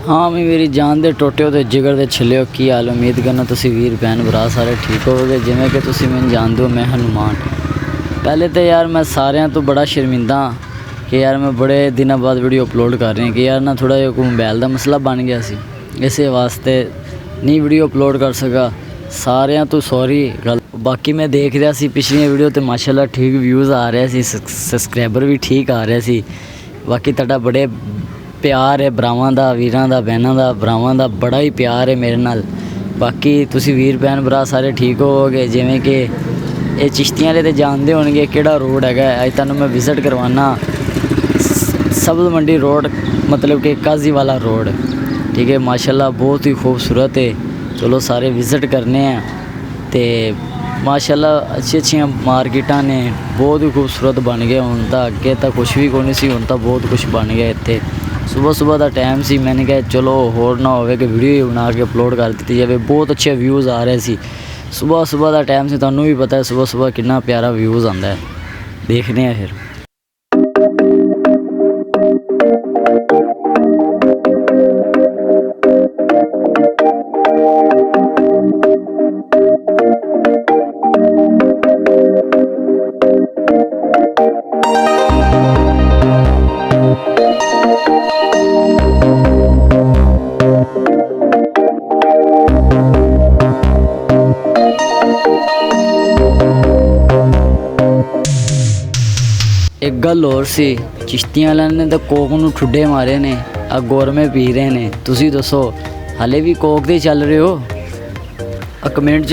हाँ मैं मेरी जान दे टोटे तो जिगर दे छिले हो की हाल। उम्मीद करना तुसी वीर भैन भरा सारे ठीक होगे। जिमें कि तुसी मैनूं जानदे हो मैं हनुमान। पहले तो यार मैं सारिਆਂ तो बड़ा शर्मिंदा कि यार मैं बड़े दिनों बाद वीडियो अपलोड कर रही कि यार ना थोड़ा जिहा कोई मोबाइल का मसला बन गया सी, इस वास्ते नहीं वीडियो अपलोड कर सका। सारिਆਂ तो सॉरी गल। बाकी मैं देख रहा सी पिछलियां वीडियो तो माशाल्लाह ठीक व्यूज़ आ रहे सी, सबसक्राइबर भी ठीक आ रहे सी। बाकी तुहाडा बड़े प्यार है भरावां दा, वीरां दा, भैनां दा, भरावां दा बड़ा ही प्यार है मेरे नाल। बाकी तुसी वीर भैन भरा सारे ठीक होवोगे। जिवें कि ये चिश्तियां वाले तो जानते होणगे किहड़ा रोड हैगा। अज तुहानूं मैं विजिट करवाना सब्ज़ मंडी रोड, मतलब कि काजी वाला रोड। ठीक है, माशाल्लाह बहुत ही खूबसूरत है। चलो सारे विजिट करने हैं तो माशाल्लाह अच्छी अच्छी मार्केटां ने, बहुत ही खूबसूरत बन गए। हुण तां अगे तां कुछ भी कोई नहीं सी, हुण तां बहुत कुछ बन गया इत्थे। सुबह सुबह का टाइम सी, मैंने कहा चलो होर ना होवे कि वीडियो ही बना के अपलोड कर दी जाए। बहुत अच्छे व्यूज़ आ रहे सी। सुबह सुबह का टाइम से, तुहानूं भी पता है सुबह सुबह कितना प्यारा व्यूज़ आंदा है। देखने हैं फिर। एक गल होर सी, चिश्तियां वालियां ने तो कोक नूं ठुड्डे मारे ने, आ गोरमे पी रहे ने। तुसी दसो हाले भी कोक ते चल रहे हो? कमेंट च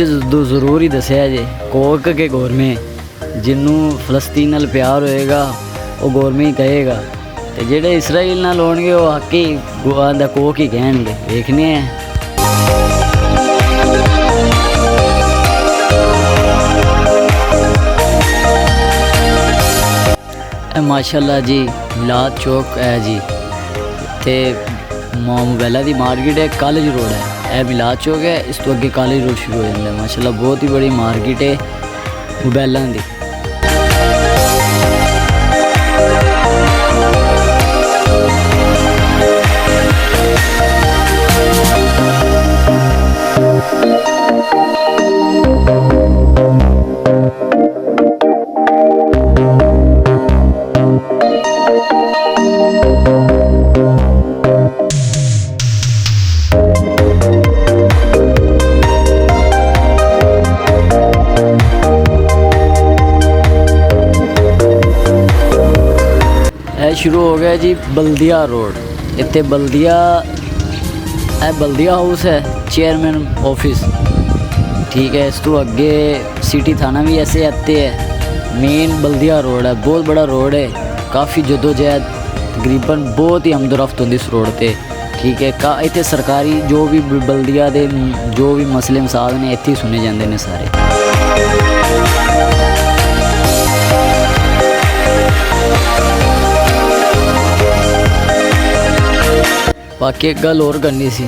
जरूर ही दस्सिया जे कोक के गोरमे। जिन्नू फलस्तीन नाल प्यार होएगा वो गोरमे ही कहेगा, ते जेड़े इसराइल नाल होणगे वो हक्की आंदा कोक ही कहणगे। देखने हैं। माशाल्लाह जी मिलाद चौक है जी, ते मोबाइलों की मार्केट है, कॉलेज रोड है। यह मिलाद चौक है, इस तो अगे कॉलेज रोड शुरू हो जाता है। माशाल्लाह बहुत ही बड़ी मार्केट है मोबाइलों की। शुरू हो गया जी बल्दिया रोड। इतने बल्दिया हाउस है, चेयरमैन ऑफिस। ठीक है, इस तो अगे सिटी थाना भी ऐसे आते है। मेन बल्दिया रोड है, बहुत बड़ा रोड है। काफ़ी जदोजहद तकरीबन बहुत ही आमदोरफ्त होंगी इस रोड पर। ठीक है, इतने सरकारी जो भी बल्दिया के जो भी मसले मसाल ने इत्थे सुने जाते हैं सारे। बाकी एक गल होर करनी सी,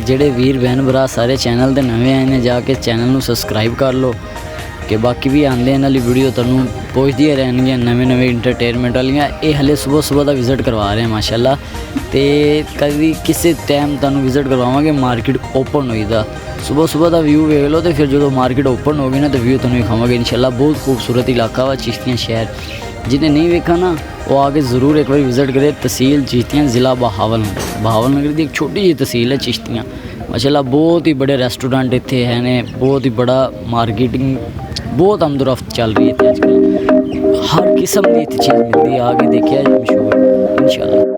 जेड़े वीर भैन भरा सारे चैनल के नवे आए ने, जाके चैनल नूं सबसक्राइब कर लो कि बाकी भी आंदे इन्हां दी वीडियो तुहानूं पहुंचदियां रहणगियां नवे इंटरटेनमेंट वालियां। ये हले सुबह सुबह का विजिट करवा रहे हैं माशाल्लाह। तो कभी किसी टाइम तुहानूं विजिट करवावांगे मार्केट ओपन होई दा। सुबह सुबह का व्यू वेख लो, तो फिर जो मार्केट ओपन होगी ना तो व्यू तुहानूं दिखावांगे इंशाल्लाह। बहुत खूबसूरत इलाका वा चिश्तियां शहर। जिन्हें नहीं देखा ना वो आके ज़रूर एक बार विज़िट करे। तहसील चिश्तियां, ज़िला बहावलनगर की एक छोटी जी तहसील है चिश्तियां। माशाल्लाह बहुत ही बड़े रेस्टोरेंट इत्थे हैं ने, बहुत ही बड़ा मार्केटिंग, बहुत आमदोरफ्त चल रही है आजकल। हर किस्म की इतनी चीज़ मिलती है, आगे देखिए मशहूर इंशाल्लाह।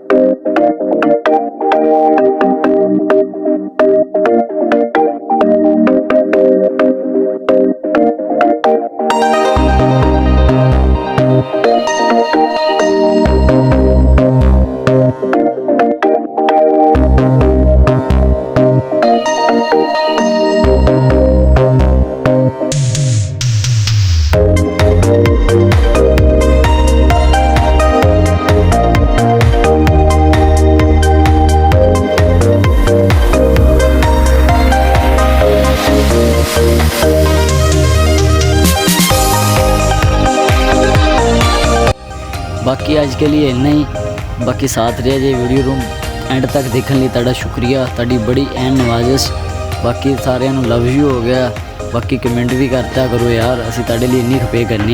बाकी आज के लिए इतना ही। बाकी साथ रहे जे वीडियो रूम एंड तक देखने लिए तुहाडा शुक्रिया, तुहाडी बड़ी एन नवाजिश। बाकी सारिਆਂ ਨੂੰ लव यू हो गया। बाकी कमेंट भी करता करो यार, असीं तुहाडे लिए इन्नी खपे करनी।